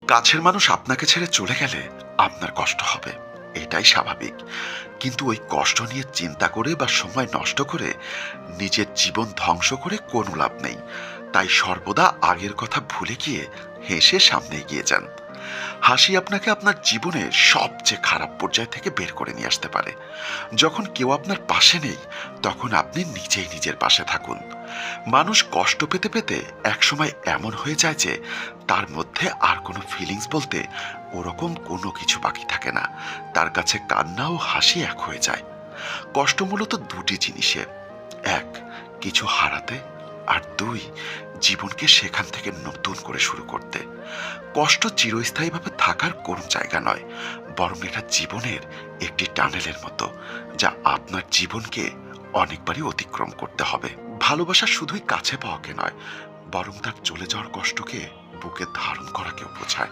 কাছের মানুষ আপনাকে ছেড়ে চলে গেলে আপনার কষ্ট হবে, এটাই স্বাভাবিক। কিন্তু ওই কষ্ট নিয়ে চিন্তা করে বা সময় নষ্ট করে নিজের জীবন ধ্বংস করে কোনো লাভ নেই। তাই সর্বদা আগের কথা ভুলে গিয়ে হেসে সামনে এগিয়ে যান। হাসি আপনাকে আপনার জীবনের সবচেয়ে খারাপ পর্যায় থেকে বের করে নিয়ে আসতে পারে। যখন কেউ আপনার পাশে নেই, তখন আপনি নিজেই নিজের পাশে থাকুন। মানুষ কষ্ট পেতে পেতে একসময় এমন হয়ে যায় যে তার মধ্যে আর কোনো ফিলিংস বলতে ওরকম কোনো কিছু বাকি থাকে না। তার কাছে কান্না ও হাসি এক হয়ে যায়। কষ্ট মূলত দুটি জিনিসে: এক, কিছু হারাতে, আর দুই, জীবনকে সেখান থেকে নতুন করে শুরু করতে। কষ্ট চিরস্থায়ীভাবে থাকার কোন জায়গা নয়, বরং এটা জীবনের একটি টানেলের মতো, যা আপনার জীবনকে অনেকবারই অতিক্রম করতে হবে। ভালোবাসা শুধুই কাছে পাওয়াকে নয়, বরং তার চলে যাওয়ার কষ্টকে বুকে ধারণ করাকেও বোঝায়।